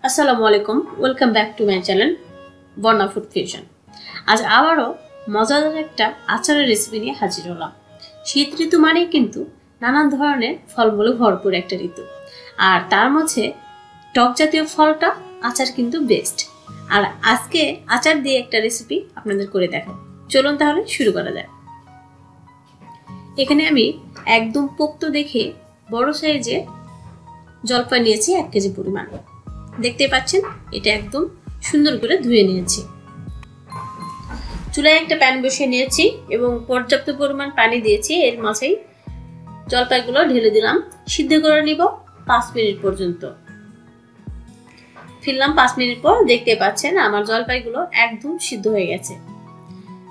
আসসালামু আলাইকুম, welcome back to my channel Borna food fusion. আজ আবারও মজাদার একটা আচারের রেসিপি নিয়ে হাজির হলাম। শীত ঋতু মানেই কিন্তু নানান ধরনের ফলমূলে ভরপুর একটা ঋতু, আর তার মধ্যে টক জাতীয় ফলটা আচার কিন্তু বেস্ট। আর আজকে আচার দিয়ে একটা রেসিপি আপনাদের করে দেখাবো। চলুন তাহলে শুরু করা যায়। এখানে আমি একদম পোক্ত দেখে বড় সাইজে জলপাই নিয়েছি 1 কেজি পরিমাণ। দেখতে পাচ্ছেন এটা একদম সুন্দর করে ধুয়ে নিয়েছি। চুলায় একটা প্যান বসিয়ে নিয়েছি এবং পর্যাপ্ত পরিমাণ পানি দিয়েছি। এর মাঝেই জলপাইগুলো ঢেলে দিলাম। সিদ্ধ করে নিব 5 মিনিট পর্যন্ত। ফিরলাম 5 মিনিট পর। দেখতে পাচ্ছেন আমার জলপাইগুলো একদম সিদ্ধ হয়ে গেছে।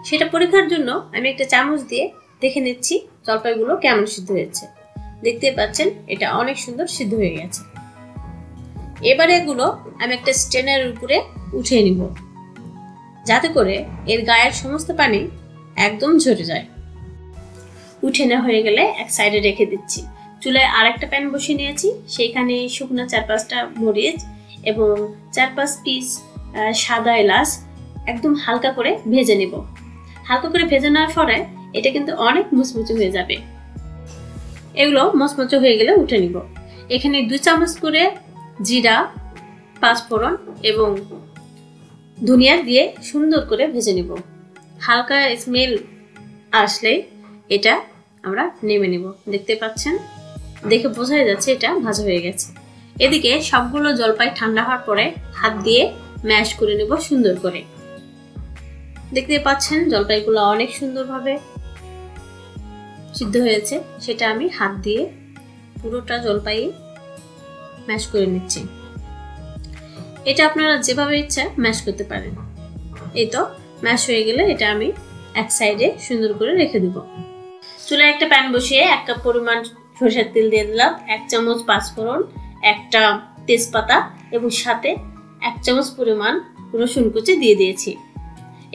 সেটা পরীক্ষার জন্য আমি একটা চামচ দিয়ে দেখে নিচ্ছি জলপাইগুলো কেমন সিদ্ধ হয়েছে। দেখতে পাচ্ছেন এটা অনেক সুন্দর সিদ্ধ হয়ে গেছে। এবারে এগুলো আমি একটা স্ট্রেনারের উপরে উঠিয়ে নিব, যাতে করে এর গায়ের সমস্ত পানি একদম ঝরে যায়। উঠে নেওয়া হয়ে গেলে এক সাইডে রেখে দিচ্ছি। চুলায় আরেকটা প্যান বসিয়ে নিয়েছি। সেইখানে শুকনো 4-5টা মরিচ এবং 4-5 পিস সাদা এলাচ একদম হালকা করে ভেজে নিব। হালকা করে ভেজে নেওয়ার পরে এটা কিন্তু অনেক মুচমুচে হয়ে যাবে। এগুলো মুচমুচে হয়ে গেলে উঠে নিব। এখানে 2 চামচ করে জিরা, পাঁচফোড়ন এবং ধনিয়া দিয়ে সুন্দর করে ভেজে নিব। হালকা স্মেল আসলে এটা আমরা নেমে নিব। দেখতে পাচ্ছেন, দেখে বোঝাই যাচ্ছে এটা ভাজা হয়ে গেছে। এদিকে সবগুলো জলপাই ঠান্ডা হওয়ার পরে হাত দিয়ে ম্যাশ করে নেব সুন্দর করে। দেখতে পাচ্ছেন জলপাইগুলো অনেক সুন্দরভাবে সিদ্ধ হয়েছে। সেটা আমি হাত দিয়ে পুরোটা জলপাই ম্যাশ করে নিচ্ছি। এটা আপনারা যেভাবে ইচ্ছা ম্যাশ করতে পারেন। এই তো ম্যাশ হয়ে গেলে এটা আমি এক সাইডে সুন্দর করে রেখে দিব। চুলায় একটা প্যান বসিয়ে 1 কাপ পরিমাণ সরিষার তেল দিয়ে দিলাম, 1 চামচ পাঁচফোড়ন, একটা তেজপাতা এবং সাথে 1 চামচ পরিমাণ রসুন কুচি দিয়ে দিয়েছি।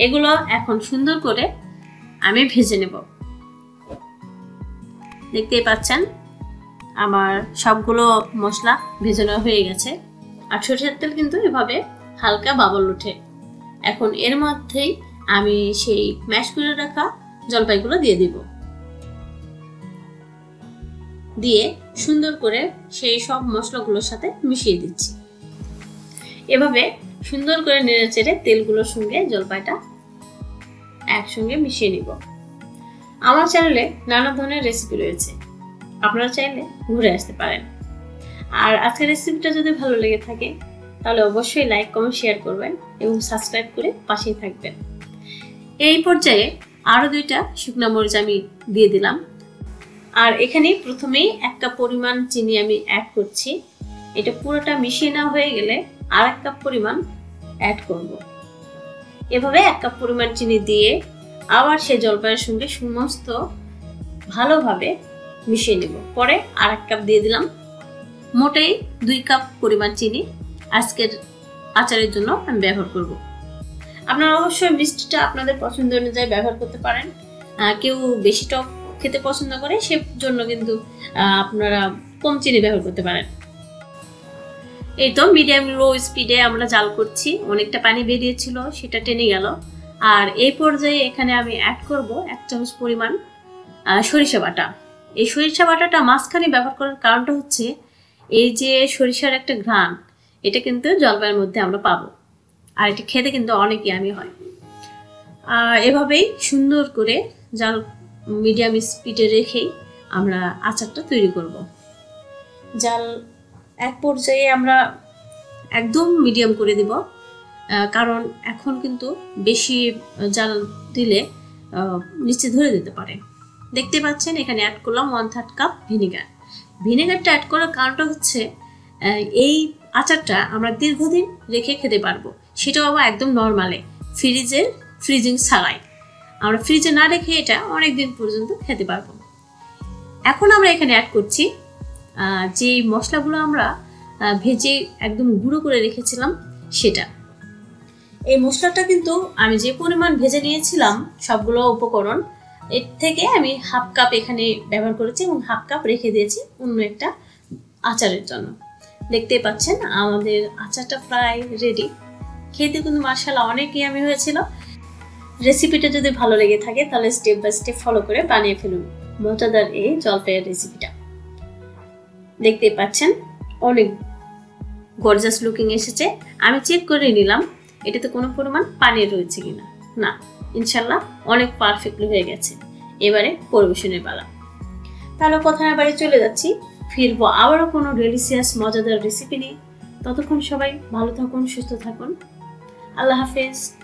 এগুলো এখন সুন্দর করে আমি ভেজে নেব। দেখতেই পাচ্ছেন আমার সবগুলো মশলা ভেজানো হয়ে গেছে। আর সরিষার তেল কিন্তু এভাবে হালকা বাবল ওঠে। এখন এর মধ্যেই আমি সেই ম্যাশ করে রাখা জলপাইগুলো দিয়ে দিব। দিয়ে সুন্দর করে সেই সব মশলাগুলোর সাথে মিশিয়ে দিচ্ছি। এভাবে সুন্দর করে নেড়ে চেড়ে তেলগুলোর সঙ্গে জলপাইটা একসঙ্গে মিশিয়ে নিব। আমার চ্যানেলে নানা ধরনের রেসিপি রয়েছে, আপনারা চাইলে ঘুরে আসতে পারেন। আর আজকের রেসিপিটা যদি ভালো লেগে থাকে তাহলে অবশ্যই লাইক, কমেন্ট, শেয়ার করবেন এবং সাবস্ক্রাইব করে পাশেই থাকবেন। এই পর্যায়ে আরো 2টা শুকনা মরিচ আমি দিয়ে দিলাম। আর এখানে প্রথমেই 1 কাপ পরিমাণ চিনি আমি অ্যাড করছি। এটা পুরোটা মিশিয়ে নেওয়া হয়ে গেলে আর 1 কাপ পরিমাণ অ্যাড করব। এভাবে 1 কাপ পরিমাণ চিনি দিয়ে আবার সেই জলপাইয়ের সঙ্গে সমস্ত ভালোভাবে মিশিয়ে নেব। পরে আর 1 কাপ দিয়ে দিলাম। মোটেই 2 কাপ পরিমাণ চিনি আজকের আচারের জন্য আমি ব্যবহার করব। আপনারা অবশ্যই মিষ্টিটা আপনাদের পছন্দ অনুযায়ী ব্যবহার করতে পারেন। কেউ বেশি টক খেতে পছন্দ করে, সে জন্য কিন্তু আপনারা কম চিনি ব্যবহার করতে পারেন। এই তো মিডিয়াম লো স্পিডে আমরা জাল করছি। অনেকটা পানি বেরিয়েছিল, সেটা টেনে গেল। আর এই পর্যায়ে এখানে আমি অ্যাড করব 1 চামচ পরিমাণ সরিষা বাটা। এই সরিষা বাটাটা মাঝখানে ব্যবহার করার কারণটা হচ্ছে এই যে সরিষার একটা ঘ্রাণ, এটা কিন্তু জলপাইয়ের মধ্যে আমরা পাবো। আর এটা খেতে কিন্তু অনেক ইয়ামি হয়। এভাবেই সুন্দর করে জাল মিডিয়াম স্পিডে রেখেই আমরা আচারটা তৈরি করব। জাল এক পর্যায়ে আমরা একদম মিডিয়াম করে দিব, কারণ এখন কিন্তু বেশি জাল দিলে নিচে ধরে দিতে পারে। দেখতে পাচ্ছেন এখানে অ্যাড করলাম 1/3 কাপ ভিনেগার। ভিনেগারটা অ্যাড করার কারণটা হচ্ছে এই আচারটা আমরা দীর্ঘদিন রেখে খেতে পারবো, সেটাও আবার একদম নর্মালে, ফ্রিজিং ছাড়াই। আমরা ফ্রিজে না রেখে এটা অনেক দিন পর্যন্ত খেতে পারবো। এখন আমরা এখানে অ্যাড করছি যে মশলাগুলো আমরা ভেজে একদম গুঁড়ো করে রেখেছিলাম সেটা। এই মশলাটা কিন্তু আমি যে পরিমাণ ভেজে নিয়েছিলাম সবগুলো উপকরণ, এর থেকে আমি 1/2 কাপ এখানে ব্যবহার করেছি এবং 1/2 কাপ রেখে দিয়েছি অন্য একটা আচারের জন্য। দেখতেই পাচ্ছেন আমাদের আচারটা প্রায় রেডি। খেতে কিন্তু মাশাআল্লাহ অনেক ইয়ামি হয়েছিল। রেসিপিটা যদি ভালো লেগে থাকে তাহলে স্টেপ বাই স্টেপ ফলো করে বানিয়ে ফেলুন মজাদার এই জলপাইয়ের রেসিপিটা। দেখতেই পাচ্ছেন অনেক গর্জাস লুকিং এসেছে। আমি চেক করে নিলাম এটাতে কোনো পরিমাণ পানি রয়েছে কিনা। না, ইনশাল্লাহ অনেক পারফেক্টলি হয়ে গেছে। এবারে পরিবেশনের পালা। তাহলে কথা না বাড়ি চলে যাচ্ছি, ফিরবো আবারও কোনো ডেলিশিয়াস মজাদার রেসিপি নিয়ে। ততক্ষণ সবাই ভালো থাকুন, সুস্থ থাকুন। আল্লাহ হাফেজ।